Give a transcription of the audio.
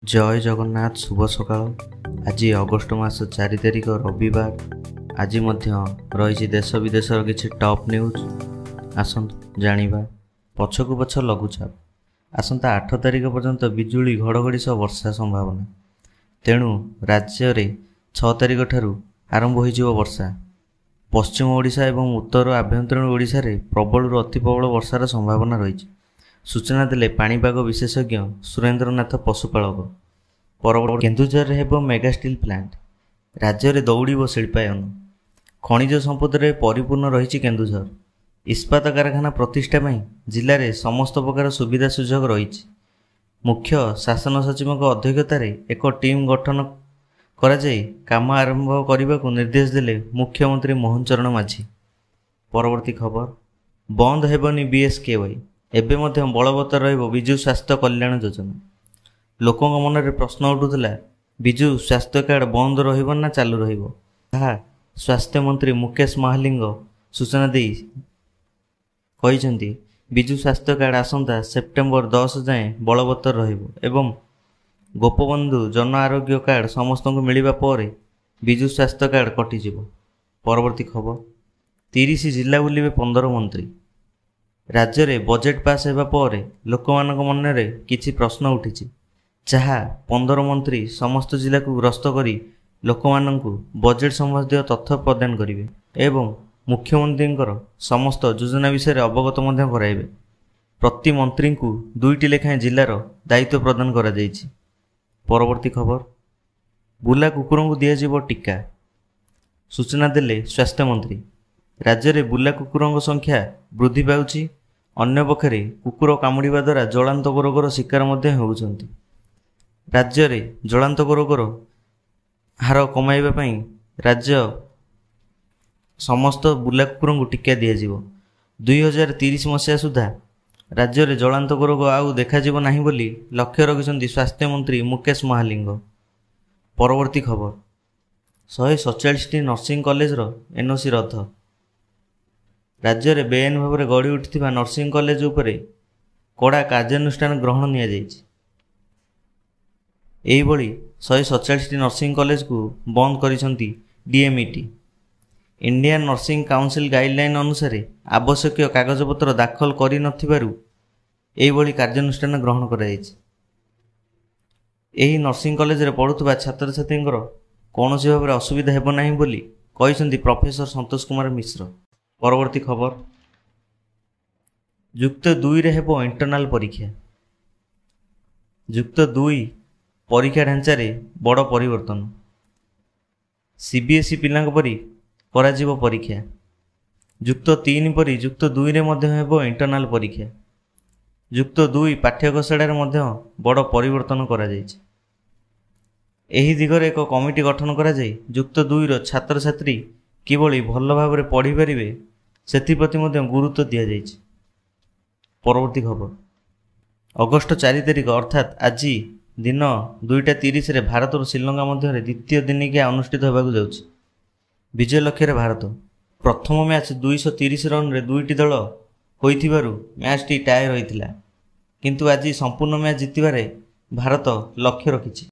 जय जगन्नाथ शुभ सकाळ। आज अगस्ट मास 4 तारिख रविवार। आज रही देश विदेशर किसी टॉप न्यूज। आसतु जानिबा पछकु पछ लघुचाप। आसंता 8 तारिख पर्यंत बिजुली घड़घड़ी सह वर्षा संभावना। तेणु राज्य रे 6 तारिख ठारू आरंभ हो वर्षा। पश्चिम ओडिशा एवं उत्तर आभ्यंतरीण ओडिशा रे प्रबल अति प्रबल वर्षार संभावना रही। सूचना देले पाणीपाग विशेषज्ञ सुरेंद्रनाथ पशुपालक। परवर्ती केन्दुझर हेब मेगा स्टील प्लांट। राज्य में दौड़ शिल्पायन। खनिज संपद में परिपूर्ण रही केन्दुझर। इस्पात कारखाना प्रतिष्ठा जिले में समस्त प्रकार सुविधा सुजोग रही। मुख्य शासन सचिव अध्यक्षतार एक टीम गठन कर काम आरंभ करने को निर्देश देले मुख्यमंत्री मोहन चरण माझी। परवर्ती खबर बंद हेबनी बीएसकेवाई। एबे मध्य बलवत्तर रहिबो विजु स्वास्थ्य कल्याण योजना। लोकों मन में प्रश्न उठुला विजु स्वास्थ्य कार्ड बंद रहिबो ना चालू रहिबो। ताहा स्वास्थ्य मंत्री मुकेश महालिंग सूचना दे कहिसेंती विजु स्वास्थ्य कार्ड आसंता सेप्टेम्बर 10 जाए बलवत्तर रहिबो एवं गोपबंधु जन आरोग्य कार्ड समस्त को मिलिबा परे विजु स्वास्थ्य कार्ड कटिजिबो। परवर्ती खबर 30 जिला बुलिबे 15 मंत्री। राज्य में बजेट पास होगा पर लोक मन में किसी प्रश्न उठी जहाँ 15 मंत्री समस्त जिला को ग्रस्त कर लोक मानू बजेट संबंधी तथ्य प्रदान करेंगे एवं मुख्यमंत्री समस्त योजना विषय अवगत कराइबे। प्रति मंत्री को 2टी लेखाएं जिलार दायित्व प्रदान करा जायछि। परवर्ती खबर बुला कुकुर को दिज्व टीका। सूचना देले स्वास्थ्य मंत्री। राज्य में बुला कुकुर संख्या वृद्धि पाउछि। अन्य पक्षरे कुकुर कामुड़ा द्वारा जलांतक रोगर शिकार होउछन्ति। राज्य में जलांतक रोगर हार कमाइबा राज्य समस्त बुला कुकुर को टीका दिज्व। 2030 मसीहा सुधा राज्य में जलांतक रोग आउ देखाजिब नाही बोली लक्ष्य रखिछन्ति स्वास्थ्य मंत्री मुकेश महालिंग। परवर्ती खबर 147 नर्सिंग कॉलेज एनओसी रद्द। राज्य में बेआईन भाव में गढ़ी उठी नर्सिंग कॉलेज उपरे कड़ा कार्यानुष्ठान ग्रहण निभाई 147 नर्सिंग कॉलेज को बंद करिसेंति DMET. Indian nursing council guideline अनुसार आवश्यक कागजपत्र दाखल करि नथिबारु एही कार्यानुष्ठान ग्रहण कराଯାଇଛି। एही नर्सिंग कॉलेज रे पढ़ुवा छात्र छात्रींकर कौनसी भाव में असुविधा हेब नाही बोली कहिसेंति प्रोफेसर संतोष कुमार मिश्र। परवर्ती खबर युक्त 2 रे हेबो इंटरनाल परीक्षा। युक्त 2 परीक्षा ढांचा रे बड़ परिवर्तन। सीबीएसई पिलांक परी कराजिबो परीक्षा। युक्त 3 परी युक्त 2 रे मध्य हेबो इंटरनाल परीक्षा। युक्त 2 पाठ्यक्रम रे मध्य बड़ परिवर्तन करा जायछि। एही दिगरे एक कमिटी गठन करा जाय युक्त 2 रो छात्र छात्री किभली भल भाव में पढ़ी पारे सेप्रति गुरुत्व दि जाइछि। परवर्ती खबर अगस्ट 4 तारिख अर्थात आज दिन 2:30 रे भारत और श्रीलंका मध्य द्वितीय दिनिकिया अनुष्ठित होगा जाउछि। विजय लक्ष्य रे भारत प्रथम मैच 230 रन रे 2टी दल होइथिबारु मैच टी टाई रहिथिला, किंतु आज संपूर्ण मैच जितिबारे भारत लक्ष्य रखिछि।